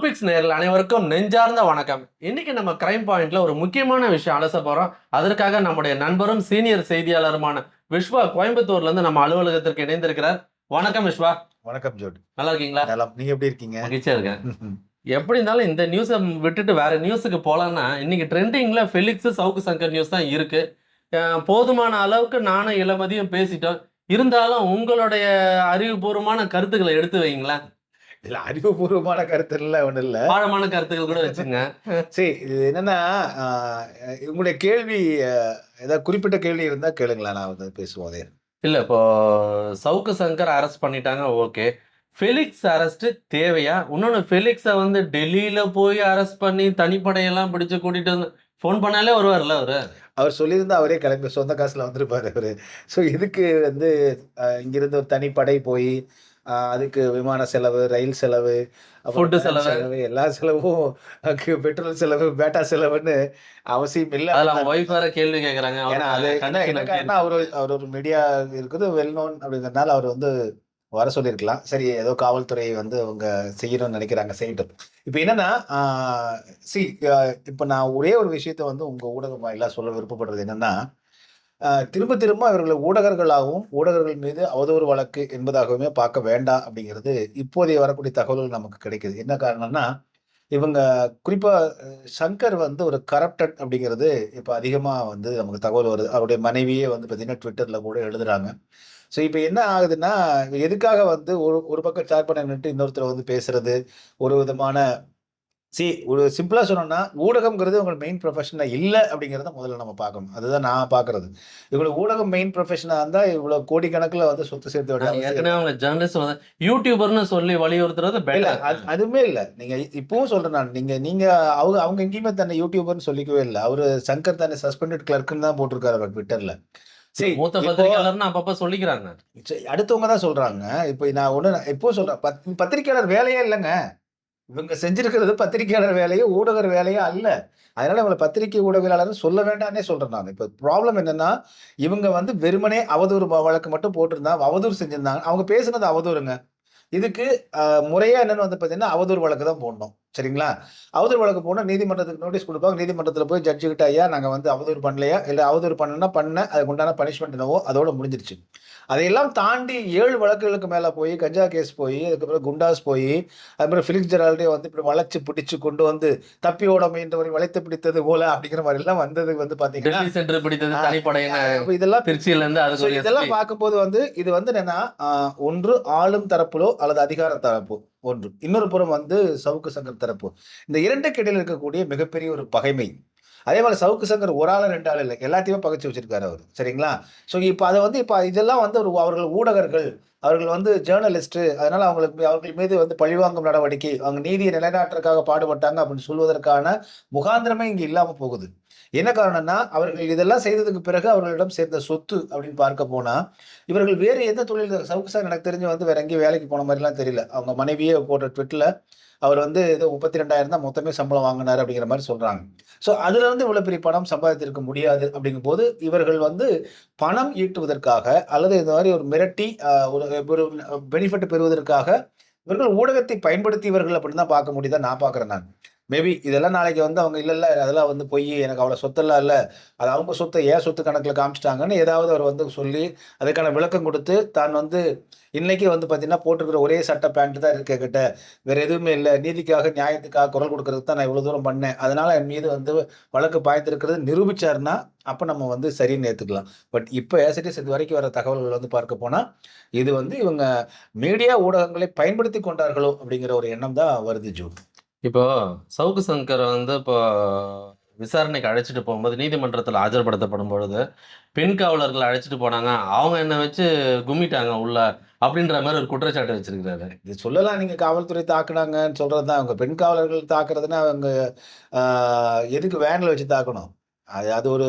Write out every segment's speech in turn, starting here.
ப்ளூபிக்ஸ் நேயர்கள் அனைவருக்கும் நெஞ்சார்ந்த வணக்கம். இன்னைக்கு நம்ம கிரைம் பாயிண்ட்ல ஒரு முக்கியமான விஷயம் அலச போறோம். அதற்காக நம்முடைய நண்பரும் சீனியர் செய்தியாளருமான விஸ்வா கோயம்புத்தூர்ல இருந்து நம்ம அலுவலகத்திற்கு இணைந்திருக்கிறார். வணக்கம் விஸ்வா. வணக்கம் ஜோடி. நல்லா இருக்கீங்களா? நலம். நீங்க எப்படி இருக்கீங்க? மகிழ்ச்சியா இருக்கேன். எப்படி இருந்தாலும் இந்த நியூஸை விட்டுட்டு வேற நியூஸுக்கு போலாம்னா, இன்னைக்கு ட்ரெண்டிங்ல ஃபெலிக்ஸ் சவுக்கு சங்கர் நியூஸ் தான் இருக்கு. போதுமான அளவுக்கு நானும் இளமதியும் பேசிட்டோம். இருந்தாலும் உங்களுடைய அறிவுபூர்வமான கருத்துக்களை எடுத்து வைங்களேன். இல்ல அறிவுபூர்வமான கருத்துலாம் ஒண்ணும் இல்ல. ஆழமான கருத்துக்கள் கூட வச்சுங்க. சரி, இது என்னன்னா உங்களுடைய கேள்வி ஏதாவது குறிப்பிட்ட கேள்வி இருந்தா கேளுங்களேன், நான் வந்து பேசுவோம் அதே. இல்ல இப்போ சவுக்கு சங்கர் அரெஸ்ட் பண்ணிட்டாங்க, ஓகே. ஃபெலிக்ஸ் அரெஸ்ட் தேவையா? இன்னொன்னு ஃபெலிக்ஸை வந்து டெல்லியில போய் அரெஸ்ட் பண்ணி தனிப்படையெல்லாம் பிடிச்சு கூட்டிட்டு வந்து ஃபோன் பண்ணாலே வருவார்ல அவரு. அவர் சொல்லியிருந்தா அவரே கிளம்பி சொந்த காசுல வந்திருப்பாரு அவரு. ஸோ இதுக்கு வந்து இங்கிருந்து ஒரு தனிப்படை போய் அதுக்கு விமான செலவு, ரயில் செலவு, ஃபுட்டு அப்புறம் செலவு, எல்லா செலவும், பெட்ரோல் செலவு, பேட்டா செலவுன்னு அவசியம் இல்லை. அதுல அவங்க ஒய்ஃப் வேற கேள்வி கேக்குறாங்க. ஏன்னா அது என்ன காரணம், அவர் ஒரு மீடியா இருக்குது, வெல் நோன் அப்படிங்கிறதுனால அவர் வந்து வர சொல்லியிருக்கலாம். சரி, ஏதோ காவல்துறை வந்து அவங்க செய்யணும்னு நினைக்கிறாங்க, செய்யட்டும். இப்போ என்னன்னா சி இப்போ நான் ஒரே ஒரு விஷயத்த வந்து உங்க ஊடகம் வாயிலா சொல்ல விருப்பப்படுறது என்னன்னா, திரும்ப திரும்ப அவர்களை ஊடகர்களாகவும் ஊடகர்கள் மீது அவதூறு வழக்கு என்பதாகவுமே பார்க்க வேண்டாம் அப்படிங்கிறது இப்போதைய வரக்கூடிய தகவல்கள் நமக்கு கிடைக்குது. என்ன காரணம்னா, இவங்க குறிப்பா சங்கர் வந்து ஒரு கரப்டட் அப்படிங்கிறது இப்ப அதிகமா வந்து நமக்கு தகவல் வருது. அவருடைய மனைவியே வந்து பார்த்தீங்கன்னா, ட்விட்டர்ல கூட எழுதுறாங்க. ஸோ இப்ப என்ன ஆகுதுன்னா, எதுக்காக வந்து ஒரு ஒரு பக்கம் சார்பா நின்னுட்டு இன்னொருத்தர் வந்து பேசுறது, ஒரு விதமான ஒரு சிம்பிளா சொல்லணும்னா, ஊடகம்ங்கிறது உங்க மெயின் ப்ரொஃபஷனா இல்ல அப்படிங்கிறத முதல்ல நம்ம பார்க்கணும். அதுதான் நான் பார்க்குறது. இவங்களுக்கு ஊடகம் மெயின் ப்ரொஃபஷனா இருந்தா, இவ்வளவு கோடிக்கணக்குல வந்து சொத்து சேர்த்து விட அவசியம் ஏற்கனவே அவங்க ஜேர்னலிஸ்ட் வந்து யூடியூபர்னு சொல்லி வலியுறுத்துறது இல்ல. பெட்டர். அதுவுமே இல்ல. நீங்க இப்பவும் சொல்றேன் நான். நீங்க நீங்க அவங்க அவங்க எங்கேயுமே தன்னை யூடியூபர்ன்னு சொல்லிக்கவே இல்ல. அவரு சங்கர் தன்னை சஸ்பெண்டட் கிளர்க்ன்னு தான் போட்டிருக்காரு அவர் ட்விட்டர்ல. சரி, மூத்த இப்போ பத்திரிகையாளர்னு அப்பப்ப சொல்லிக்கிறாங்க. அடுத்தவங்க தான் சொல்றாங்க. இப்போ நான் இப்பவும் சொல்றேன். பத்திரிக்கையாளர் வேலையே இல்லங்க. இவங்க செஞ்சிருக்கிறது பத்திரிகையாளர் வேலையோ, ஊடகர் வேலையோ அல்ல. அதனால இவங்கள பத்திரிகை ஊடகவியலாளர்ன்னு சொல்ல வேண்டாம்னே சொல்றேன் நானு. இப்ப ப்ராப்ளம் என்னன்னா, இவங்க வந்து வெறுமனே அவதூறு வழக்கு மட்டும் போட்டிருந்தா, அவதூறு செஞ்சிருந்தாங்க. அவங்க பேசுனது அவதூறுங்க. இதுக்கு முறையா என்னன்னு வந்து பார்த்தீங்கன்னா, அவதூறு வழக்கு தான் போடணும். சரிங்களா? அவதூறு வழக்கு போனா நீதிமன்றத்துக்கு நோட்டீஸ் குடுப்பாங்க. நீதிமன்றத்தில போய் ஜட்ஜ் கிட்ட, ஐயா நாங்க வந்து அவதூறு பண்ணலையா? இல்ல அவதூறு பண்ணேன்னா பண்ணேன். அதுக்கு உண்டான பனிஷ்மென்ட் என்னவோ அதோட முடிஞ்சிருச்சு. அதையெல்லாம் தாண்டி 7 வழக்குகளுக்கு மேல போய், கஞ்சா கேஸ் போயி, அதுக்கப்புறம் குண்டாஸ் போயி, அதுக்கப்புறம் பிலிக்ஸ் ஜெரால்டையும் வந்து இப்படி வளைச்சு பிடிச்சு கொண்டு வந்து, "தப்பி ஓட முயன்றவரை வளைத்து பிடித்தது போல" அப்படிங்கிற மாரிலாம் வந்தது வந்து பார்த்தீங்கன்னா, டெல்லி சென்று பிடித்தது ஆ தனிப்படையின அப்ப இதெல்லாம் திருச்சியில இருந்து அதுக்கு ஒரு இதெல்லாம் எஸ்பி. பார்க்கும்போது வந்து, இது வந்து என்னன்னா, ஒன்று ஆளும் தரப்பிலோ அல்லது அதிகார தரப்போ ஒன்று. இன்னொரு புறம் வந்து சவுக்கு சங்கர் தரப்பு. இந்த 2க்கு இடையில இருக்கக்கூடிய மிகப்பெரிய ஒரு பகைமை. அதே போல சவுக்கு சங்கர் ஒரு ஆளா 2 ஆள் இல்ல. எல்லாத்தையுமே பகைச்சு வச்சிருக்காரு அவரு. சரிங்களா? ஸோ இப்ப அத வந்து இப்ப இதெல்லாம் வந்து அவர்கள் ஊடகர்கள், அவர்கள் வந்து ஜர்னலிஸ்ட். அதனால அவர்கள் மீது வந்து பழிவாங்கும் நடவடிக்கை, அவங்க நீதியை நிலைநாட்டுறதுக்காக பாடுபட்டாங்க அப்படின்னு சொல்வதற்கான முகாந்திரமே இங்க இல்லாம போகுது. என்ன காரணம்னா, அவர்கள் இதெல்லாம் செய்ததுக்கு பிறகு அவர்களிடம் சேர்ந்த சொத்து அப்படின்னு பார்க்க போனா, இவர்கள் வேறு எந்த தொழில் சவுக்கு சார் எனக்கு தெரிஞ்சு வந்து வேற எங்கேயும் வேலைக்கு போன மாரிலாம் தெரியல. அவங்க மனைவியே போட்ட ட்வீட்ல அவர் வந்து ஏதோ 32,000 தான் மொத்தமே சம்பளம் வாங்குனாரு அப்படிங்கிற மாரி சொல்றாங்க. ஸோ அதுல இருந்து இவ்வளவு பெரிய பணம் சம்பாதித்திருக்க முடியாது அப்படிங்கும்போது, இவர்கள் வந்து பணம் ஈட்டுவதற்காக அல்லது இந்த மாரி ஒரு மிரட்டி ஒரு பெனிஃபிட் பெறுவதற்காக இவர்கள் ஊடகத்தை பயன்படுத்தியவர்கள் அப்படின்னு தான் பார்க்க முடியுதா நான் பார்க்குறேன் நான். மேபி இதெல்லாம் நாளைக்கு வந்து அவங்க இல்ல, இல்ல அதெல்லாம் வந்து பொய். எனக்கு அவ்வளோ சொத்தெல்லாம் இல்ல. அது அவங்க சொத்த என் சொத்து கணக்குல காமிச்சுட்டாங்கன்னு ஏதாவது அவர் வந்து சொல்லி, அதுக்கான விளக்கம் குடுத்து, தான் வந்து இன்னைக்கு வந்து பார்த்தீங்கன்னா, போட்டிருக்கிற ஒரே சட்டை, பேண்ட் தான் இருக்கு என்கிட்ட. வேற எதுவுமே இல்ல. நீதிக்காக, நியாயத்துக்காக குரல் குடுக்கறதுக்கு தான் நான் இவ்வளோ தூரம் பண்ணேன். அதனால என் மீது வந்து வழக்கு பாய்ந்திருக்கிறது நிரூபிச்சாருன்னா, அப்ப நம்ம வந்து சரின்னு ஏத்துக்கலாம். பட் இப்ப ஆஸ் இட் இஸ் இதுவரைக்கும் வர தகவல்கள் வந்து பார்க்க போனா, இது வந்து இவங்க மீடியா ஊடகங்களை பயன்படுத்திக் கொண்டார்களோ! அப்படிங்கிற ஒரு எண்ணம் தான் வருது ஜோ. இப்போ சவுக்கு சங்கர் வந்து இப்போ விசாரணைக்கு அழைச்சிட்டு போகும்போது நீதிமன்றத்துல ஆஜர்படுத்தப்படும் பொழுது, பெண் காவலர்கள் அழைச்சிட்டு போனாங்க. அவங்க என்ன வச்சு கும்மிட்டாங்க உள்ள. அப்படின்ற மாரி ஒரு குற்றச்சாட்டு வச்சிருக்கிறாரு. இது சொல்லலாம், நீங்க காவல்துறை தாக்குனாங்கன்னு சொல்றது தான். அவங்க பெண் காவலர்கள் தாக்குறதுன்னா, அவங்க ஆ எதுக்கு வேன்ல வச்சு தாக்கணும்? அது அது ஒரு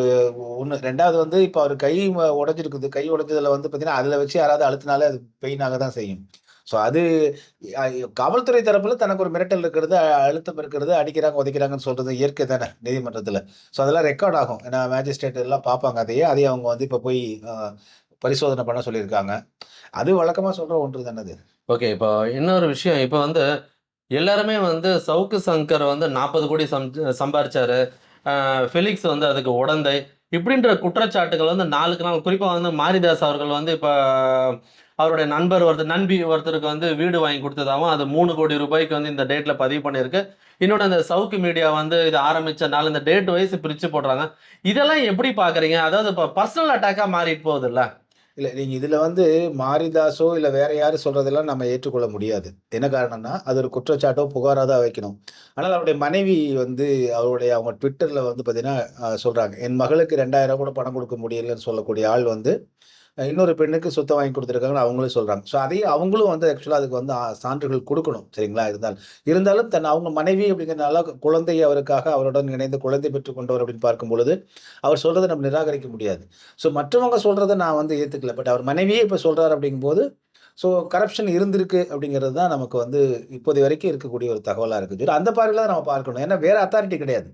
1. 2வது வந்து இப்ப அவரு கை உடைஞ்சிருக்குது. கை உடைஞ்சதுல வந்து பார்த்தீங்கன்னா, அதுல வச்சு யாராவது அழுத்துனாலே அது பெயின் ஆக தான் செய்யும். ஸோ அது அ காவல்துறை தரப்புல தனக்கு ஒரு மிரட்டல் இருக்கிறது, அழுத்தம் இருக்கிறது, அடிக்கிறாங்க, உதைக்கிறாங்கன்னு சொல்றது இயற்கை தானே நீதிமன்றத்துல. ஸோ அதெல்லாம் ரெக்கார்ட் ஆகும். ஏன்னா மேஜிஸ்ட்ரேட் எல்லாம் பார்ப்பாங்க அதையே. அதையும் அவங்க வந்து இப்ப போய் அ பரிசோதனை பண்ண சொல்லியிருக்காங்க. அது வழக்கமா சொல்ற ஒன்று தானே அது. ஓகே. இப்போ இன்னொரு விஷயம். இப்ப வந்து எல்லாருமே வந்து சவுக்கு சங்கர் வந்து 40 கோடி சம்பாரிச்சாரு, ஃபெலிக்ஸ் வந்து அதுக்கு உடந்தை இப்படின்ற குற்றச்சாட்டுகள் வந்து நாளுக்கு நாள், குறிப்பா வந்து மாரிதாஸ் அவர்கள் வந்து இப்ப அவருடைய நண்பி ஒருத்தருக்கு வந்து வீடு வாங்கி கொடுத்ததாகவும், அது 3 கோடி ரூபாய்க்கு வந்து இந்த டேட்ல பதிவு பண்ணியிருக்கு. இன்னொன்னு அந்த சவுக்கு மீடியா வந்து இது ஆரம்பிச்ச நாள் இந்த டேட் வைஸ் பிரிச்சு போடுறாங்க. இதெல்லாம் எப்படி பாக்குறீங்க? அதாவது இப்ப பர்சனல் அட்டாக்கா மாறிட்டு போகுதுல்ல. இல்ல நீங்க இதுல வந்து மாரிதாஸோ, இல்ல வேற யாரும் சொல்றதெல்லாம் நம்ம ஏற்றுக்கொள்ள முடியாது. என்ன காரணம்னா, அது ஒரு குற்றச்சாட்டோ, புகாரா தான் வைக்கணும். ஆனால் அவருடைய மனைவி வந்து அவங்க ட்விட்டர்ல வந்து பார்த்தீங்கன்னா, சொல்றாங்க. என் மகளுக்கு ரூ. 2000 கூட பணம் கொடுக்க முடியலன்னு சொல்லக்கூடிய ஆள் வந்து, இன்னொரு பெண்ணுக்கு சொத்த வாங்கி குடுத்துருக்காங்கன்னு அவங்களும் சொல்றாங்க. ஸோ அதையும் அவங்களும் வந்து ஆக்சுவலா அதுக்கு வந்து சான்றுகள் குடுக்கணும். சரிங்களா? இருந்தாலும் அவங்க மனைவி அப்படிங்கிறனால குழந்தை அவருக்காக அவருடன் இணைந்து குழந்தை பெற்றுக் கொண்டவர் அப்படின்னு பார்க்கும் பொழுது, அவர் சொல்றத நம்ம நிராகரிக்க முடியாது. ஸோ மற்றவங்க சொல்றத நான் வந்து ஏத்துக்கல. பட் அவர் மனைவியே இப்ப சொல்றாரு அப்படிங்கும்போது, ஸோ கரப்ஷன் இருந்திருக்கு அப்படிங்கிறது தான் நமக்கு வந்து இப்போதை வரைக்கும் இருக்கக்கூடிய ஒரு தகவலா இருக்கு. சரி அந்த பார்வையில தான் நம்ம பார்க்கணும். ஏன்னா வேற அத்தாரிட்டி கிடையாது.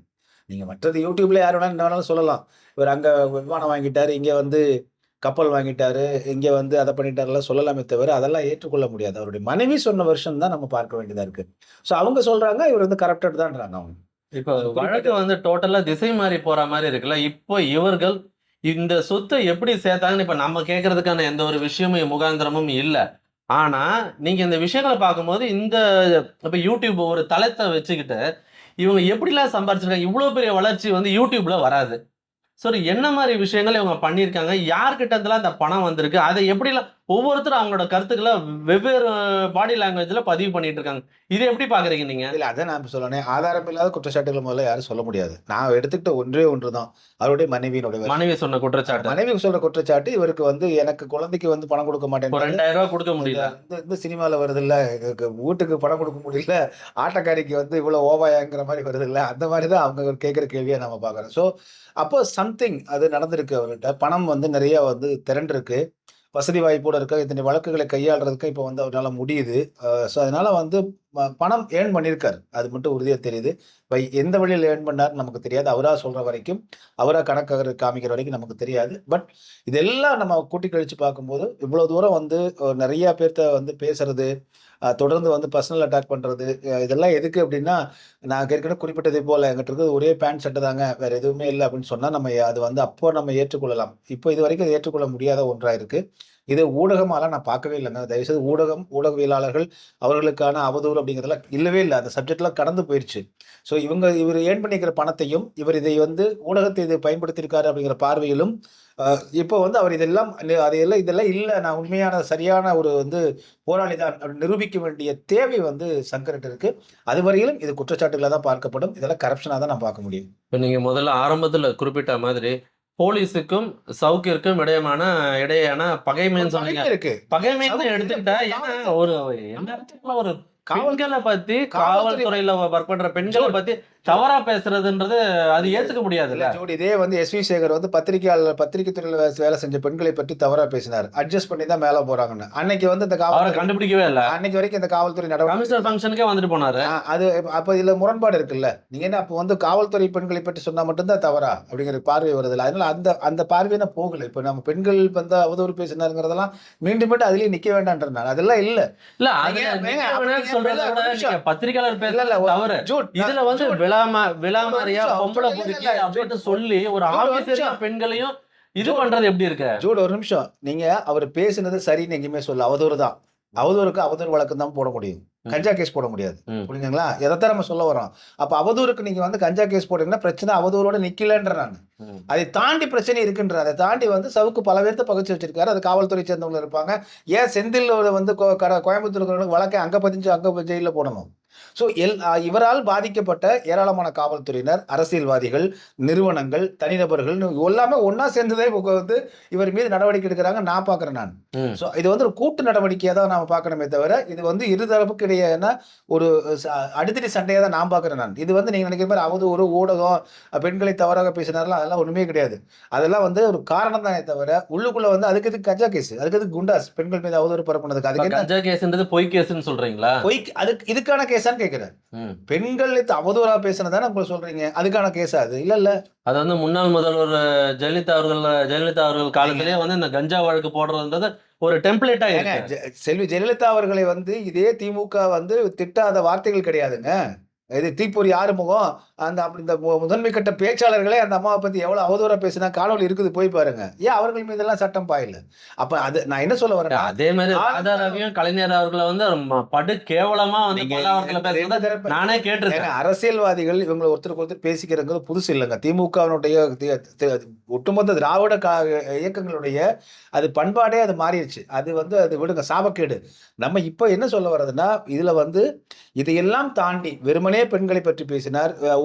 நீங்க மற்றது YouTubeல யார் வேணாலும் என்ன வேணாலும் சொல்லலாம். இவர் அங்க விமானம் வாங்கிட்டாரு, இங்க வந்து கப்பல் வாங்கிட்டாரு, இங்க வந்து அத பண்ணிட்டாருலாம் சொல்லலாமே தவிர, அதெல்லாம் ஏற்றுக்கொள்ள முடியாது. அவருடைய மனைவி சொன்ன வெர்ஷன் தான் நம்ம பார்க்க வேண்டியதா இருக்கு. ஸோ அவங்க சொல்றாங்க, இவர் வந்து கரப்டட் தான்றாங்க அவங்க. இப்போ அது வழக்கு குறிப்பிட்ட வந்து டோட்டலா திசை மாறி போற மாரி இருக்குல்ல. இப்போ இவர்கள் இந்த சொத்த எப்படி சேர்த்தாங்கன்னு இப்ப நம்ம கேட்கறதுக்கான எந்த ஒரு விஷயமும் முகாந்திரமும் இல்ல. ஆனா, நீங்க இந்த விஷயங்கள பார்க்கும்போது இப்ப YouTube ஒரு தளத்த வச்சுக்கிட்டு, இவங்க எப்படிலாம் சம்பாரிச்சிருக்காங்க? இவ்ளோ பெரிய வளர்ச்சி வந்து YouTubeல வராது. சோ என்ன மாரி விஷயங்கள் இவங்க பண்ணியிருக்காங்க? யார்கிட்ட இருந்துலாம் அந்த பணம் வந்திருக்கு? அத எப்படிலாம் ஒவ்வொருத்தரும் அவங்களோட கருத்துக்கள வெவ்வேறு பாடி லாங்குவேஜ்ல பதிவு பண்ணிட்டு இருக்காங்க. இத எப்படி பார்க்குறீங்க நீங்க? இல்ல அதான் நான் இப்ப சொன்னேனே, ஆதாரம் இல்லாத குற்றச்சாட்டுகள் முதல்ல யாரும் சொல்ல முடியாது. நான் எடுத்துக்கிட்ட ஒன்றே ஒன்று தான். அவருடைய மனைவியினுடைய வெர்ஷன். மனைவி சொன்ன குற்றச்சாட்டு. மனைவி சொல்ற குற்றச்சாட்டு, இவருக்கு வந்து எனக்கு குழந்தைக்கு வந்து பணம் குடுக்க ஒரு ரூ. மாட்டேன்ட்டாரு. 2000 குடுக்க இந்த முடியல. இந்த இந்த சினிமால வருதுல்ல, வீட்டுக்கு பணம் குடுக்க முடியல, ஆட்டக்காரிக்கு வந்து இவ்வளோ ஓவாயாங்கிற மாரி வருதுல்ல, அந்த மாரி தான் அவங்க கேட்கிற கேள்வியா நம்ம பார்க்குறோம். ஸோ, அப்போ சம்திங் அது நடந்திருக்கு அவர்கிட்ட. பணம் வந்து நெறைய வந்து திரண்டிருக்கு. வசதி வாய்ப்போட இருக்க இத்தனை வழக்குகளை கையாளுறதுக்கு இப்ப வந்து அவரால முடியுது. ஸோ அதனால வந்து பணம் ஏர்ன் பண்ணியிருக்காரு. அது மட்டும் உறுதியா தெரியுது. எந்த வழியில ஏர்ன் பண்ணாருன்னு நமக்கு தெரியாது. அவரா சொல்ற வரைக்கும், அவரா கணக்கு காமிக்கிற வரைக்கும் நமக்கு தெரியாது. பட் இதெல்லாம் நம்ம கூட்டி கழிச்சு பார்க்கும்போது, இவ்வளோ தூரம் வந்து நெறைய பேர்த்த வந்து பேசுறது, தொடர்ந்து வந்து பர்சனல் அட்டாக் பண்றது, இதெல்லாம் எதுக்கு அப்டின்னா, நான் ஏற்கனவே குறிப்பிட்டதை போல என்கிட்ட இருக்கிறது ஒரே பேண்ட், சட்டை தாங்க. வேற எதுவுமே இல்ல அப்டின்னு சொன்னா, அது வந்து அப்போ நம்ம ஏற்றுக்கொள்ளலாம். இப்போ இதுவரைக்கும் அத ஏற்றுக்கொள்ள முடியாத ஒன்றா இருக்கு. இது ஊடகமாலாம் நான் பார்க்கவே இல்லங்க. தயவுசெய்து ஊடகவியலாளர்கள் அவர்களுக்கான அவதூறு அப்படிங்கிறதெல்லாம் இல்லவே இல்ல. அந்த சப்ஜெக்ட்லாம் கடந்து போயிருச்சு. ஸோ இவரு ஏர்ன் பண்ணியிருக்கிற பணத்தையும், இவர் இதை வந்து ஊடகத்தை இதை பயன்படுத்தியிருக்காரு அப்படிங்கிற பார்வையிலும், அ இப்போ வந்து அவர் இதெல்லாம் இல்ல. நான் உண்மையான சரியான ஒரு வந்து போராளி தான் அப்படின்னு நிரூபிக்க வேண்டிய தேவை வந்து சங்கர்ட்ட இருக்கு. அதுவரையிலும் இது குற்றச்சாட்டுகளா தான் பார்க்கப்படும். இதெல்லாம் கரப்ஷனா தான் நான் பார்க்க முடியும். இப்ப நீங்க முதல்ல ஆரம்பத்துல குறிப்பிட்ட மாதிரி, போலீஸுக்கும், சவுக்கிற்கும் இடையேயான பகைமைன்னு ஒரு சொன்னீங்க. பகைமை இருக்கு. பகைமைன்னு சவுக்கு எடுத்துக்கிட்டா, ஏன்னா ஒரு எந்நேரத்துக்குள்ள ஒரு காவல் பெண்கள பத்தி, காவல்துறை காவல்துறையில ஒர்க் பண்ற பெண்கள ஜூட் பத்தி தவறா பேசுறதுன்றது, அது ஏத்துக்க இல்ல முடியாதுல்ல. ஜூட் இதே வந்து எஸ்.வி. சேகர் வந்து பத்திரிக்கை துறையில வேலை செஞ்ச பெண்களை பற்றி தவறா பேசினார். அட்ஜஸ்ட் பண்ணி தான் மேல போறாங்கன்னு. அன்னைக்கு வந்து இந்த அவர காவல்துறை கண்டுபிடிக்கவே இல்ல. அன்னைக்கு வரைக்கும் இந்த காவல்துறை நடவடிக்கை கமிஷனர் எடுக்கல. ஃபங்ஷனுக்கே வந்துட்டு போனாரு. அது அப்ப இதுல முரண்பாடு இருக்குல்ல. நீங்க என்ன அப்ப வந்து காவல்துறை பெண்களை பற்றி சொன்னா மட்டும் தான் தவறா? அப்படிங்கிற பார்வை வருதுல்ல. அதனால அந்த அந்த பார்வை நான் போகல. இப்ப நம்ம பெண்கள் வந்து அவதூறு பேசினாருங்கிறதெல்லாம் மீண்டும் மீண்டும் அதிலேயே நிக்க வேண்டான்றேன் நான். அதெல்லாம் இல்ல. இல்ல நீங்க அதுல ஏங்க நிக்க அப்படி வேணாம்னு ஏன் சொல்றத ஒரு விட, நீங்க நிமிஷம். பத்திரிக்கையாளர் இல்ல, பேசுறது இல்ல. தவறு. ஜூட் இதுல வந்து ஜூட் விழா ஒரு மாரியா நிமிஷம். பொம்பள இல்ல, புடிக்கி இல்ல. அப்படின்னு சொல்லி ஒரு ஜூட் ஒரு ஆபீசரையும் நிமிஷம். பெண்களையும் இது ஜூட் பண்றது எப்படி இருக்கு? ஜூட் ஒரு நிமிஷம். நீங்க அவரு பேசினது சரின்னு எங்கேயுமே சொல்லல. அவதூறு தான். அவதூறுக்கு அவதூறு வழக்கு தான் போட முடியும். ம், கஞ்சா கேஸ் போட முடியாது. ம். புரியுதுங்களா? இதத்தான் நம்ம சொல்ல வர்றோம். அப்ப அவதூறுக்கு நீங்க வந்து கஞ்சா கேஸ் போட்டீங்கன்னா, பிரச்சனை அவதூறோட நிக்கலன்றேன் நானு. ம். அதை தாண்டி பிரச்சனை இருக்குன்றார். அதை தாண்டி வந்து சவுக்கு பல பேர்த்த பகைச்சு வச்சிருக்காரு. அது காவல்துறை சேர்ந்தவங்க இருப்பாங்க. ஏன் செந்தில் வந்து கோயம்புத்தூர் இருக்கிறவங்களுக்கு வழக்கை அங்க பதிஞ்சு அங்க ஜெயில்ல போடணும். ஸோ இவரால் பாதிக்கப்பட்ட ஏராளமான காவல்துறையினர், அரசியல்வாதிகள், நிறுவனங்கள், தனிநபர்கள்னு எல்லாமே ஒண்ணா சேர்ந்து தான் இப்ப வந்து இவர் மீது நடவடிக்கை எடுக்கிறாங்க நான் பார்க்கிறேன் நான். ம். ஸோ இது வந்து ஒரு கூட்டு நடவடிக்கையா தான் நாம பார்க்கணுமே தவிர, இது வந்து இருதரப்புக்கு இடையேயான ஒரு அடிதடி சண்டையா தான் நான் பார்க்கிறேன் நான். இது வந்து நீங்க நினைக்கிற மாரி அவதூறு, ஊடகம், பெண்களை தவறாக பேசினார்லாம் அதெல்லாம் ஒண்ணுமே கிடையாது. அதெல்லாம் வந்து ஒரு காரணம் தானே தவிர, உள்ளுக்குள்ள வந்து அதுக்கு எதுக்கு கஞ்சா கேஸ்? அதுக்கு எதுக்கு குண்டாஸ்? பெண்கள் மீது அவதூறு பரப்புனதுக்கு. இப்ப அதுக்கு என்ன கஞ்சா கேஸ்ன்றது பொய் கேஸ்ன்னு சொல்றீங்களா? அதுக்கு இதுக்கான கேஸான்னு கேட்கிறேன். ம். பெண்கள் அவதூறா பேசுனது தானே உங்கள சொல்றீங்க. அதுக்கான கேஸா அது? இல்லல்ல. அது வந்து முன்னாள் முதல்வர் ஜெயலலிதா அவர்கள் காலத்திலேயே வந்து இந்த கஞ்சா வழக்கு போடுறதுன்றது ஒரு டெம்ப்ளேட்டா ஏங்க இருக்கு. செல்வி ஜெயலலிதா அவர்களை வந்து இதே திமுக வந்து திட்டாத வார்த்தைகள் கிடையாதுங்க. இது தீப்பொறி ஆறுமுகம் அப்படி இந்த முதன்மை கட்ட பேச்சாளர்களே அந்த அம்மாவை பத்தி எவ்வளவு அவதூறா பேசினா காணொளி இருக்குது, போய் பாருங்க. ஏன் அவர்கள் மீதெல்லாம் சட்டம் பாயல? அப்ப அது நான் என்ன சொல்ல வரேன்னா, அதே மாதிரி ராதா ரவியும் கலைஞர் அவர்களை வந்து படு கேவலமா வந்து நீங்க பல்லாவரத்துல ரெண்டு பேசுறத தரப்பு நானே கேட்டிருக்கேன். அரசியல்வாதிகள் இவங்களை ஒருத்தருக்கு ஒருத்தர் பேசிக்கிறங்கிறது புதுசு இல்லைங்க. திமுகவினுடைய ஒட்டுமொத்த திராவிட இயக்கங்களுடைய அது பண்பாடே அது மாறிடுச்சு. அது வந்து அது விடுங்க, சாபக்கேடு. நம்ம இப்ப என்ன சொல்ல வர்றதுன்னா, இதுல வந்து இதையெல்லாம் தாண்டி வெறுமனே பெண்களை பற்றி பேசினார்,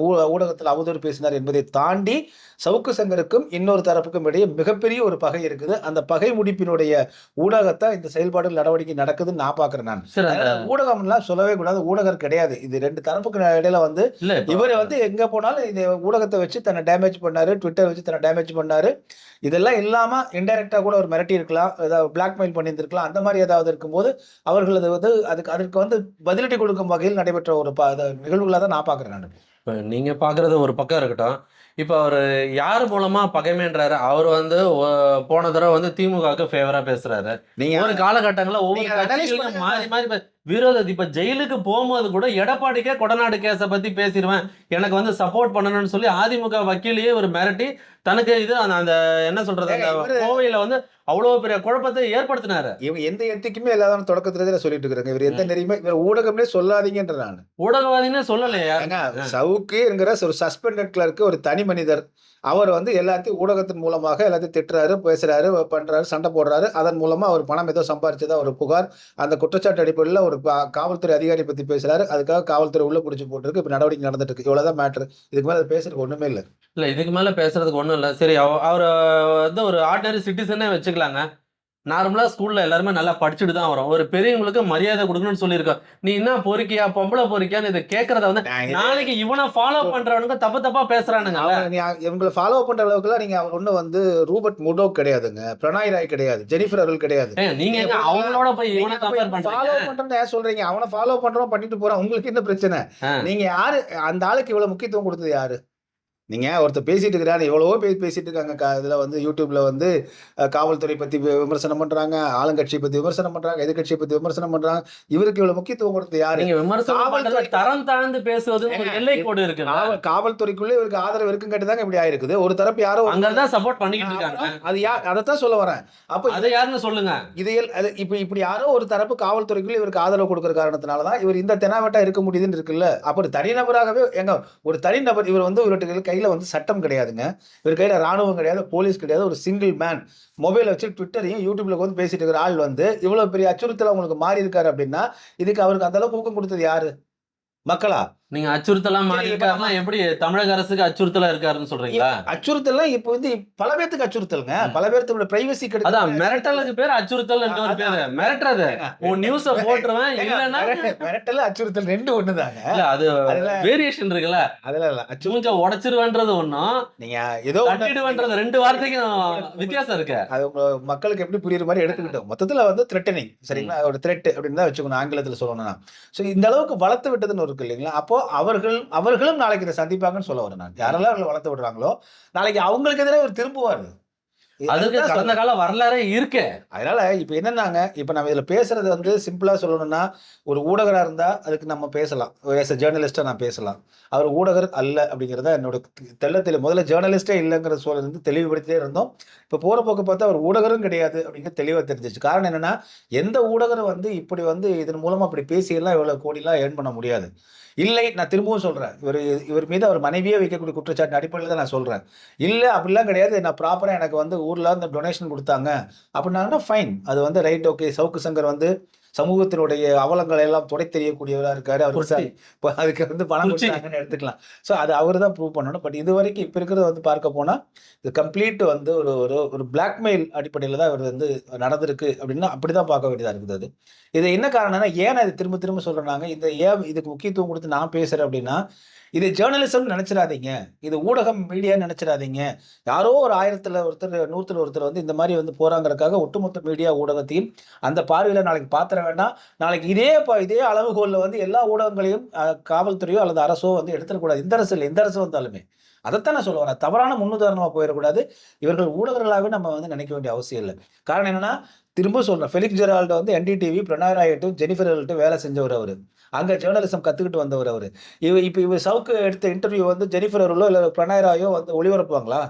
ஊடகத்தில் அவதூறு பேசினார் என்பதை தாண்டி சவுக்கு சங்கருக்கும் இன்னொரு தரப்புக்கும் இடையே மிகப்பெரிய ஒரு பகை இருக்குது. அந்த பகை முடிப்பினுடைய ஊடகத்தான் இந்த செயல்பாடு நடவடிக்கை நடக்குதுன்னு நான் பாக்குறேன். நான் சரி, அந்த ஊடகம்லாம் சொல்லவே கூடாது. ஊடகர் கிடையாது. இது 2 தரப்புக்கு இடையில வந்து இல்ல இப்போ இவரு வந்து எங்க போனாலும் இந்த ஊடகத்தை வச்சு தன்னை டேமேஜ் பண்ணாரு, ட்விட்டர் வச்சு தன்னை டேமேஜ் பண்ணாரு. இதெல்லாம் இல்லாம இன்டைரக்டா கூட ஒரு மிரட்டி இருக்கலாம், ஏதாவது பிளாக்மெயில் பண்ணியிருந்திருக்கலாம். அந்த மாதிரி ஏதாவது இருக்கும்போது அவர்கள் அது வந்து அதற்கு வந்து பதிலடி கொடுக்கும் வகையில் நடைபெற்ற ஒரு நிகழ்வுகளா தான் நான் பாக்குறேன் நானு. இப்ப நீங்க பாக்குறது ஒரு பக்கம் இருக்கட்டும். இப்ப அவரு யார் மூலமா பகைமைன்றாரு? அவர் வந்து போன தடவை வந்து திமுகவுக்கு ஃபேவரா பேசுறாரு. நீங்க ஒரு காலகட்டங்கள்ல ஒவ்வொரு நீங்க analyze கட்சிகளுக்கும் பண்ணுங்க. மாறி மாறி விரோதம். இப்ப ஜெயிலுக்கு போகும்போது கூட எடப்பாடிக்கே கொடநாடு கேஸை பத்தி பேசிடுவேன், எனக்கு வந்து சப்போர்ட் பண்ணணும்னு சொல்லி அதிமுக வக்கீலையே ஒரு மிரட்டி தனக்கு இது அந்த என்ன சொல்றது, ஏங்க, அந்த இவரு கோவையில வந்து அவ்வளவு பெரிய குழப்பத்தை ஏற்படுத்தினாரு. இவங்க எந்த எத்திக்குமே இல்லாத தொடக்கத்துல சொல்லிட்டு இருக்காங்க. இவர் எந்த நெறியுமே இவர் ஊடகம்னே சொல்லாதீங்கன்ற நான். ஊடகவாதினே சொல்லலையா? ஏங்க, சவுக்குங்கிற ஒரு சஸ்பெண்டட் கிளர்க், ஒரு தனி மனிதர். அவர் வந்து எல்லாத்தையும் ஊடகத்தின் மூலமாக எல்லாத்தையும் திட்டுறாரு, பேசுறாரு, பண்றாரு, சண்டை போடுறாரு. அதன் மூலமா அவர் பணம் ஏதோ சம்பாரிச்சதா ஒரு புகார். அந்த குற்றச்சாட்டு அடிப்படையில் ஒரு காவல்துறை அதிகாரி பத்தி பேசுறாரு. அதுக்காக காவல்துறை உள்ள பிடிச்சு போட்டுருக்கு. இப்ப நடவடிக்கை நடந்துட்டு இருக்கு. இவ்வளவுதான் மேட்ரு. இதுக்கு மேல பேசுறதுக்கு ஒண்ணுமே இல்ல. இல்ல இதுக்கு மேல பேசுறதுக்கு ஒண்ணும் இல்ல. சரி, அவரை வந்து ஒரு ஆர்டினரி சிட்டிசனே வச்சுக்கலாங்க. நார்மலா ஸ்கூல்ல எல்லாருமே நல்லா படிச்சுட்டு தான் வரோம். ஒரு பெரியவங்களுக்கு மரியாதை கொடுக்கணும்னு சொல்லியிருக்கோம். நீ என்ன பொறுக்கியா, பொம்பளை பொறுக்கியான்னு இதை கேட்கறத வந்து நாளைக்கு இவனை ஃபாலோ பண்றவனுங்க தப்பு தப்பா பேசுறானுங்க. இவங்களை ஃபாலோ பண்ற அளவுக்குலாம் நீங்க அவர் ஒன்றும் வந்து ரூபர்ட் முர்டோக் கிடையாதுங்க, பிரணாய் ராய் கிடையாது, ஜெனிஃபர் அவர்கள் கிடையாது. நீங்க எங்க அவங்களோட போய் இவனை கம்பேர் ஃபாலோ பண்றீங்க? பண்றேன்னு ஏன் சொல்றீங்க? அவனை ஃபாலோ பண்றோம், பண்ணிட்டு போறான். உங்களுக்கு என்ன பிரச்சனை? நீங்க யாரு? அந்த ஆளுக்கு இவ்வளவு முக்கியத்துவம் கொடுத்தது யாரு? நீங்க ஒருத்தர் பேசிட்டு இருக்கிறாரு, எவ்வளவோ பேசிட்டு இருக்காங்க. இதுல வந்து யூடியூப்ல வந்து காவல்துறை பத்தி விமர்சனம் பண்றாங்க, ஆளுங்கட்சியை பத்தி விமர்சனம் பண்றாங்க, எதிர்கட்சியை பத்தி விமர்சனம் பண்றாங்க. இவருக்கு இவ்வளவு முக்கியத்துவம் கொடுத்தது யாரு? நீங்க விமர்சனம் பண்றதுல தரம் தாழ்ந்து பேசுவது ஒரு எல்லை கோடு இருக்கு. காவல்துறைக்குள்ளே இவருக்கு ஆதரவு இருக்கும் கேட்டுதாங்க இப்படி ஆயிருக்குது. ஒரு தரப்பு யாரோ அங்கதான் சப்போர்ட் பண்ணிக்கிட்டு இருக்காங்க. அது யார்? அதைத்தான் சொல்ல வரேன். அப்ப அது யாருன்னு சொல்லுங்க. இப்படி யாரோ ஒரு தரப்பு காவல்துறைக்குள்ள இவருக்கு ஆதரவு கொடுக்கிற காரணத்தினாலதான் இவர் இந்த தெனாவட்டா இருக்க முடியுதுன்னு இருக்குல்ல. அப்ப தனிநபராகவே ஒரு தனிநபர் இவர் வந்து இவர்கிட்ட கையில வந்து சட்டம் கிடையாதுங்க. இவர் கையில ராணுவம் கிடையாது, போலீஸ் கிடையாது. ஒரு சிங்கிள் மேன் மொபைல் வச்சு ட்விட்டரையும் யூடியூப்ல வந்து பேசிட்டு இருக்கிற ஆள் வந்து இவ்வளவு பெரிய அச்சுறுத்தல் உங்களுக்கு மாறி இருக்காரு அப்படின்னா, இதுக்கு அவருக்கு அந்த அளவுக்கு ஊக்கம் கொடுத்தது யாரு? மக்களா? நீங்க அச்சுறுத்தலா மாறி இருக்காருன்னா எப்படி தமிழக அரசுக்கு அச்சுறுத்தலா இருக்காருன்னு சொல்றீங்களா? அச்சுறுத்தல்லாம் இப்ப வந்து பல பேருக்கு அச்சுறுத்தலுங்க. பல பேர்த்தோட பிரைவசி அதான் மிரட்டலுக்கு பேர் அச்சுறுத்தல் ஒரு பேரு. மிரட்டுறது உன் நியூஸ போட்டுருவேன் இல்லன்னா மிரட்டல் அச்சுறுத்தல் 2 ஒண்ணுதாங்க. இல்ல அது வேரியேஷன் இருக்குல்ல. அதெல்லாம் இல்ல. மூஞ்ச உடைச்சிருவேன்றது ஒண்ணும், நீங்க ஏதோ தட்டிடுவேன்றது 2 வார்த்தைக்கும் வித்தியாசம் இருக்கு. அது மக்களுக்கு எப்படி புரியுற மாதிரி எடுத்துக்கிட்டோம். மொத்தத்துல வந்து த்ரெட்டனிங், சரிங்களா? ஒரு த்ரெட் அப்படின்னு தான் வச்சுக்கணும் ஆங்கிலத்துல சொல்லணும்னா. சோ இந்த அளவுக்கு வளர்த்து விட்டதுன்னு இருக்கு இல்லைங்களா? அப்போ அவர்களும் நாளைக்கு இதை சந்திப்பாங்கன்னு சொல்ல வரேன் நான். யாரெல்லாம் அவங்களை வளர்த்து விடுறாங்களோ நாளைக்கு அவங்களுக்கு எதிராக இவர் திரும்புவாரு. அதுக்கு கடந்த கால வரலாறே இருக்கு. அதனால இப்ப என்னன்னாங்க, இப்ப நம்ம இதுல பேசுறது வந்து சிம்பிளா சொல்லணும்னா, ஒரு ஊடகரா இருந்தா அதுக்கு நம்ம பேசலாம். ஆஸ் எ ஜேர்னலிஸ்டா நான் பேசலாம். அவர் ஊடகர் அல்ல அப்படிங்கிறத என்னோட தெள்ள முதல்ல ஜேர்னலிஸ்டே இல்லைங்கிற சூழல் இருந்து தெளிவுபடுத்திட்டே இருந்தோம். இப்ப போற போக்கு பார்த்தா அவர் ஊடகரும் கிடையாது அப்படிங்கிறது தெளிவா தெரிஞ்சிச்சு. காரணம் என்னன்னா, எந்த ஊடகரும் வந்து இப்படி வந்து இதன் மூலமா அப்படி பேசியெல்லாம் இவ்வளவு கோடிலாம் ஏர்ன் பண்ண முடியாது. இல்லை, நான் திரும்பவும் சொல்றேன். இவர் மீது அவர் மனைவியே வைக்கக்கூடிய குற்றச்சாட்டு அடிப்படையில் தான் நான் சொல்றேன். இல்ல அப்படிலாம் கிடையாது. நான் ப்ராப்பரா எனக்கு வந்து ஊர்ல இருந்து டொனேஷன் கொடுத்தாங்க அப்படின்னா ஃபைன். அது வந்து ரைட், ஓகே. சவுக்கு சங்கர் வந்து சமூகத்தினுடைய அவலங்களை எல்லாம் துடை தெரியக்கூடியவரா இருக்காரு. அவருக்கு அதுக்கு வந்து பணம் கொடுத்தாங்கன்னு எடுத்துக்கலாம். ஸோ அது அவர் தான் ப்ரூவ் பண்ணணும். பட் இது வரைக்கும் இப்ப இருக்கிறத வந்து பார்க்க போனா இது கம்ப்ளீட் வந்து ஒரு பிளாக்மெயில் அடிப்படையில் தான் இவர் வந்து நடந்திருக்கு அப்படின்னா அப்படிதான் பார்க்க வேண்டியதா இருக்குது. அது இது என்ன காரணம்னா, ஏன் அது திரும்ப திரும்ப சொல்றாங்க, ஏன் இதுக்கு முக்கியத்துவம் கொடுத்து நான் பேசுறேன் அப்படின்னா, இது ஜேர்னலிசம் நினைச்சிடாதீங்க, இது ஊடகம் மீடியா நினைச்சிடாதீங்க. யாரோ ஒரு 1000ல் ஒருத்தர் 100ல் ஒருத்தர் வந்து இந்த மாதிரி வந்து போறாங்கிறதுக்காக ஒட்டுமொத்த மீடியா ஊடகத்தையும் அந்த பார்வையில நாளைக்கு பாத்திர வேண்டாம். நாளைக்கு இதே அளவுகோல்ல வந்து எல்லா ஊடகங்களையும் காவல்துறையோ அல்லது அரசோ வந்து எடுத்துடக்கூடாது. இந்த அரசு இல்லை, எந்த அரசு வந்தாலுமே அதைத்தான் நான் சொல்ல வரேன். தவறான முன்னுதாரணமா போயிடக்கூடாது. இவர்கள் ஊடகர்களாவே நம்ம வந்து நினைக்க வேண்டிய அவசியம் இல்ல. காரணம் என்னன்னா, திரும்ப சொல்றேன். ஃபெலிக்ஸ் ஜெரால்டோ வந்து என்டிடிவி, பிரணாய் ராய்ட்டும், ஜெனிஃபர் அவர்கள்ட்ட வேலை செஞ்சவர் அவரு. அங்க ஜெர்னலிசம் கத்துக்கிட்டு வந்தவர் அவரு. இவர் சவுக்கு எடுத்த இன்டர்வியூ வந்து ஜெனிஃபர் அவர்களோ, இல்ல பிரணாய் ராயோ வந்து ஒளிபரப்புவாங்களா?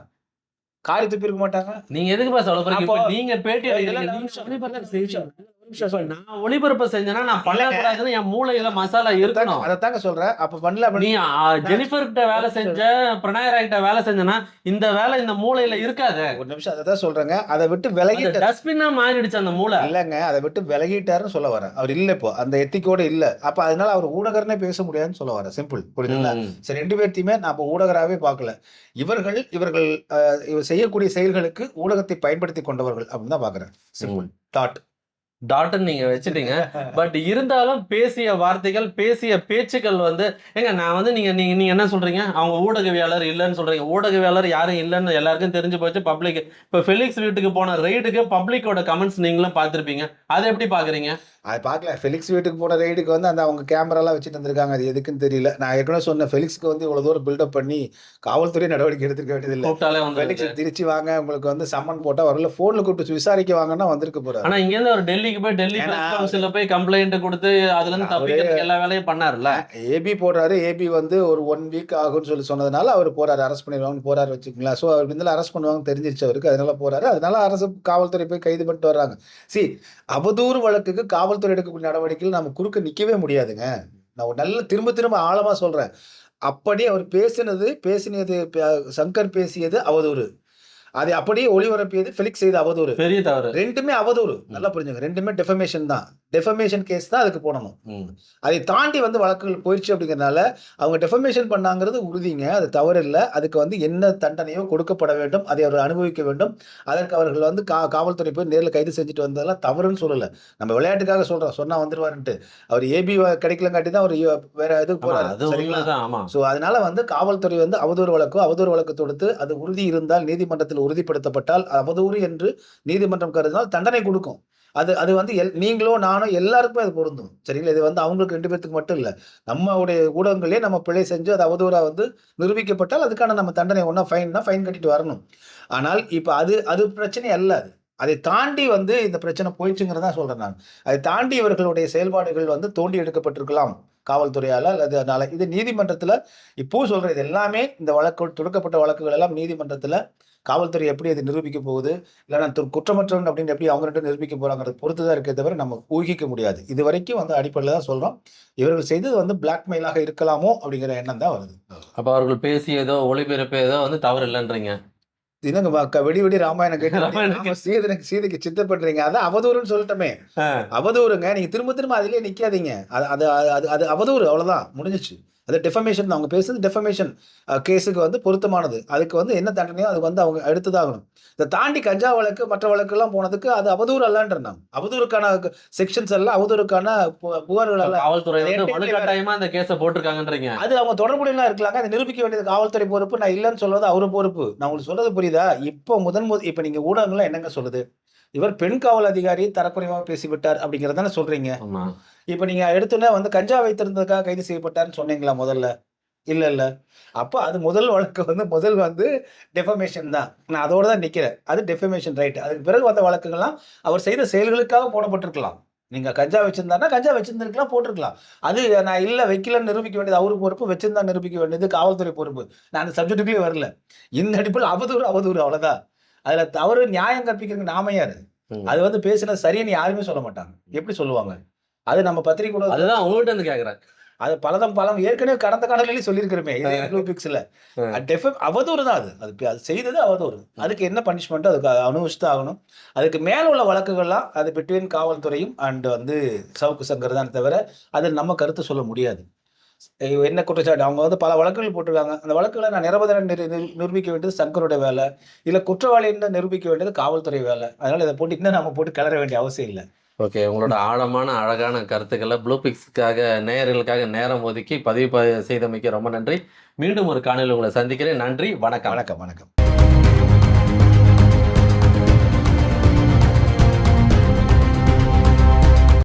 காரி துப்பியிருக்க மாட்டாங்க. நீங்க எதுக்குப்பா சொல்ல போறீங்க? அப்போ இப்ப நீங்க பேட்டி இதெல்லாம் அளிக்கிறீங்க. ஒரு நீங்க நிமிஷம், ஒளிபரப்பு ஒரு செய்வீங்க. நிமிஷம், ஒரு நிமிஷம். நான் ஒளிபரப்பு செஞ்சேன்னா நான் இல்லங்க. பண்ணக்கூடாதுன்னு என் மூளையில மசாலா இருக்கணும். அதத்தாங்க சொல்றேன். அப்ப பண்ணல நீ அப்படின்னு ஜெனிஃபர் கிட்ட வேலை செஞ்ச, பிரணாய் ராய் கிட்ட வேலை செஞ்சனா இந்த வேலை இந்த மூளையில இருக்காது. ஒரு நிமிஷம் அததான் சொல்றேங்க. அதை விட்டு அந்த விலகிட்ட டஸ்ட்பின்னா மாறிடுச்சு அந்த மூளை. இல்லங்க. அதை விட்டு விலகிட்டாருன்னு சொல்ல வரேன். அவர் இல்ல இப்போ. அந்த எத்திக்கோட இல்ல. அப்ப அதனால அவர் ஊடகர்னே பேச முடியாதுன்னு சொல்ல வரேன். சிம்பிள். புரியுதுங்களா? ம். சரி 2 பேர்த்தையுமே நான் அப்ப ஊடகராவே பார்க்கல. இவர்கள் இவர்கள் இவர் செய்யக்கூடிய செயல்களுக்கு ஊடகத்தை பயன்படுத்திக் கொண்டவர்கள் அப்படின்னு தான் பார்க்கிறேன். சிம்பிள். டாட். டாட்ன்னு நீங்க வச்சுட்டீங்க. பட் இருந்தாலும் பேசிய வார்த்தைகள், பேசிய பேச்சுக்கள் வந்து ஏங்க நான் வந்து நீங்க நீங்க நீங்க என்ன சொல்றீங்க? அவங்க ஊடகவியலாளர் இல்லன்னு சொல்றீங்க. ஊடகவியலாளர் யாரும் இல்லன்னு எல்லாருக்கும் தெரிஞ்சு போச்சு. பப்ளிக் இப்ப ஃபெலிக்ஸ் வீட்டுக்கு போன ரெய்டுக்கு பப்ளிக்கோட கமெண்ட்ஸ் நீங்களும் பார்த்திருப்பீங்க. அதை எப்படி பார்க்குறீங்க? அது பார்க்கல. ஃபெலிக்ஸ் வீட்டுக்கு போன ரெய்டுக்கு வந்து அந்த அவங்க கேமராலாம் வச்சுட்டு இருந்திருக்காங்க. அது எதுக்குன்னு தெரியல. நான் ஏற்கனவே சொன்னேன். ஃபெலிக்ஸ்க்கு வந்து இவ்வளவு தூரம் பில்டப் பண்ணி காவல்துறை நடவடிக்கை எடுத்திருக்க வேண்டியதில்ல. கூப்பிட்டாலே வந்து ஃபெலிக்ஸ் திருச்சி வாங்க, உங்களுக்கு வந்து சம்மன் போட்டா வரல. ஃபோன்ல கூப்பிட்டு விசாரிக்க வாங்கன்னா வந்திருக்க போறாரு. ஆனா இங்க இருந்து அவர் டெல்லிக்கு போய் டெல்லி ஏன்னா, பிரஸ் கவுன்சில்ல போய் கம்ப்ளைண்ட் கொடுத்து அதுல இருந்து தப்பிக்கிறதுக்கு எல்லா வேலையும் பண்ணாருல்ல. ஏபி போடுறாரு. ஏபி வந்து ஒரு 1 வீக் ஆகும்னு சொன்னதுனால அவர் போறாரு. அரெஸ்ட் பண்ணிடுவாங்கன்னு போறாரு வச்சுக்கங்களேன். ஸோ அப்படி இருந்தாலும் அரெஸ்ட் பண்ணுவாங்கன்னு தெரிஞ்சிருச்சு அவருக்கு. அதனால போறாரு. அதனால அரசு காவல்துறை போய் கைது பண்ணிட்டு வர்றாங்க. அவதூறு வழக்குக்கு காவல்துறை எடுக்கக்கூடிய நடவடிக்கைகள் நம்ம குறுக்க நிக்கவே முடியாதுங்க. நான் ஒரு நல்ல திரும்ப திரும்ப ஆழமா சொல்றேன். அப்படி அவர் பேசினது சங்கர் பேசியது அவதூறு. அதை அப்படியே ஒளிபரப்பியது ஃபெலிக்ஸ் செய்த அவதூறு. பெரிய தவறு. 2மே அவதூறு. நல்லா புரிஞ்சுங்க. 2மே டெஃபமேஷன் தான். டெஃபமேஷன் கேஸ் தான் அதுக்கு போடணும். ம். அதை தாண்டி வந்து வழக்குகள் போயிடுச்சு அப்படிங்கிறனால அவங்க டெஃபமேஷன் பண்ணாங்கிறது உறுதிங்க. அது தவறு இல்ல. அதுக்கு வந்து என்ன தண்டனையோ கொடுக்கப்பட வேண்டும். அதை அவர் அனுபவிக்க வேண்டும். அதற்கு அவர்கள் வந்து காவல்துறை போய் நேர்ல கைது செஞ்சுட்டு வந்ததெல்லாம் தவறுன்னு சொல்லல. நம்ம விளையாட்டுக்காக சொல்றோம். சொன்னா வந்துருவாருன்ட்டு. அவர் ஏபி கிடைக்கலங்காட்டி தான் அவர் வேற இதுக்கு ஆமா, போறாரு. அது சரிங்களா? உண்மைதான். ஆமா. ஸோ அதனால வந்து காவல்துறை வந்து அவதூறு வழக்கு தொடுத்து அது உறுதி இருந்தால் நீதிமன்றத்தில் உறுதிப்படுத்தப்பட்டால் அவதூறு என்று நீதிமன்றம் கருதினால் தண்டனை கொடுக்கும். அது அது வந்து நீங்களோ நானோ எல்லாருக்குமே அது பொருந்தும். சரிங்களா? இது வந்து அவங்களுக்கு 2 பேத்துக்கு மட்டும் இல்ல. நம்மளுடைய ஊடகங்களே நம்ம பிழை செஞ்சு அது அவதூறா வந்து நிரூபிக்கப்பட்டால் அதுக்கான நம்ம தண்டனை ஃபைன் கட்டிட்டு வரணும். ஆனால் இப்ப அது அது பிரச்சனை அல்ல அது. அதை தாண்டி வந்து இந்த பிரச்சனை போயிடுச்சுங்கிறத தான் சொல்றேன் நான். அதை தாண்டி இவர்களுடைய செயல்பாடுகள் வந்து தோண்டி எடுக்கப்பட்டிருக்கலாம் காவல்துறையால அல்லது அதனால. இது நீதிமன்றத்துல இப்பவும் சொல்றேன். இது எல்லாமே இந்த தொடுக்கப்பட்ட வழக்குகள் எல்லாம் நீதிமன்றத்துல காவல்துறை எப்படி அதை நிரூபிக்க போகுது, இல்ல நான் குற்றமற்றவன் அப்படின்னு எப்படி அவங்க 2 நிரூபிக்க போறாங்கிறத பொறுத்து தான் இருக்கே தவிர நம்ம ஊகிக்க முடியாது. இதுவரைக்கும் வந்து அடிப்படையில தான் சொல்றோம். இவர்கள் செய்தது வந்து பிளாக்மெயிலாக இருக்கலாமோ அப்படிங்கிற எண்ணம் தான் வருது. அப்ப அவர்கள் பேசியதோ ஒளிபரப்பியதோ வந்து தவறு இல்லைன்றீங்க. என்னங்க வெடி வெடி ராமாயணம் ராமாயணம் கேட்டு சீதைக்கு சித்தப்படுறீங்க. அதான் அவதூறுன்னு சொல்லட்டமே. அவதூறுங்க. நீங்க திரும்ப திரும்ப அதிலேயே நிக்காதீங்க. அது அது அது அது அவதூறு. அவ்வளவுதான். முடிஞ்சிச்சு. அது டெஃபமேஷன் தான். அவங்க பேசுறது டெஃபமேஷன் கேஸுக்கு வந்து பொருத்தமானது. அதுக்கு வந்து என்ன தண்டனையோ அது வந்து அவங்க எடுத்துதாகணும். இதை தாண்டி கஞ்சா வழக்கு மற்ற வழக்கெல்லாம் போனதுக்கு அது அவதூறு அல்லன்ற நான். அவதூறுக்கான செக்ஷன்ஸ் எல்லாம் அவதூறுக்கான புகார்கள் அல்ல. காவல்துறை வந்து வலுக்கட்டாயமா இந்த கேஸ போட்டிருக்காங்கன்றீங்க. அது அவங்க தொடர்புடையலாம் இருக்கலாங்க. அதை நிரூபிக்க வேண்டியது காவல்துறை பொறுப்பு. நான் இல்லைன்னு சொல்றது அவரு பொறுப்பு. நான் உங்களுக்கு சொல்றது புரியுதா? இப்போ இப்ப நீங்க ஊடகங்கள்லாம் என்னங்க சொல்லுது? இவர் பெண் காவல் அதிகாரி தரக்குறைவாக பேசிவிட்டார் அப்படிங்கிறத தானே சொல்றீங்க. ஆமா. இப்ப நீங்க எடுத்தோன்னே வந்து கஞ்சா வைத்திருந்ததுக்காக கைது செய்யப்பட்டார்ன்னு சொன்னீங்களா முதல்ல? இல்ல. அப்ப அது முதல் வந்து டெஃபமேஷன் தான். நான் அதோட தான் நிக்கிறேன். அது டெஃபமேஷன் ரைட். அதுக்கு பிறகு வந்த வழக்குகள்லாம் அவர் செய்த செயல்களுக்காக போடப்பட்டிருக்கலாம். நீங்க கஞ்சா வச்சிருந்தாருன்னா கஞ்சா வச்சிருந்திருக்கலாம், போட்டிருக்கலாம். அது நான் இல்ல வைக்கலன்னு நிரூபிக்க வேண்டியது அவரு பொறுப்பு. வச்சிருந்தா நிரூபிக்க வேண்டியது காவல்துறை பொறுப்பு. நான் அந்த சப்ஜெக்ட்டுக்குள்ளே வரல. இந்த அடிப்படையில் அவதூறு அவ்வளவுதான். அதுல தவறு நியாயம் கற்பிக்கிறதுக்கு நாம யாரு? அது வந்து பேசினது சரின்னு யாருமே சொல்ல மாட்டாங்க. எப்படி சொல்லுவாங்க? அது நம்ம பத்திரிகை அதுதான் உங்ககிட்ட இருந்து கேக்குறேன். அது பலம் ஏற்கனவே கடந்த காலங்களிலேயே சொல்லியிருக்கிறோமே. ப்ளூ பிக்ஸ்ல அவதூறு தான் அது. அது செய்தது அவதூறு. அதுக்கு என்ன பனிஷ்மெண்ட்டோ அதுக்கு அனுபவிச்சுதான் ஆகணும். அதுக்கு மேல உள்ள வழக்குகள்லாம் அது பிட்வீன் காவல்துறையும் அண்ட் வந்து சவுக்கு சங்கர் தான் தவிர அதில் நம்ம கருத்து சொல்ல முடியாது. என்ன குற்றச்சாட்டு அவங்க வந்து பல வழக்குகள் போட்டிருக்காங்க. அந்த வழக்குகளை நான் நிரபராதின்னு நிரூபிக்க வேண்டியது சங்கரோட வேலை. இல்ல குற்றவாளின்னு நிரூபிக்க வேண்டியது காவல்துறை வேலை. அதனால இதை போட்டு இன்னும் நம்ம போட்டு கிளற வேண்டிய அவசியம் இல்லை. ஓகே. உங்களோட ஆழமான அழகான கருத்துக்களை ப்ளூ பிக்ஸ்க்காக நேயர்களுக்காக நேரம் ஒதுக்கி பதிவு செய்தமைக்கு ரொம்ப நன்றி. மீண்டும் ஒரு காணொளியில் உங்களை சந்திக்கிறேன். நன்றி. வணக்கம். வணக்கம்.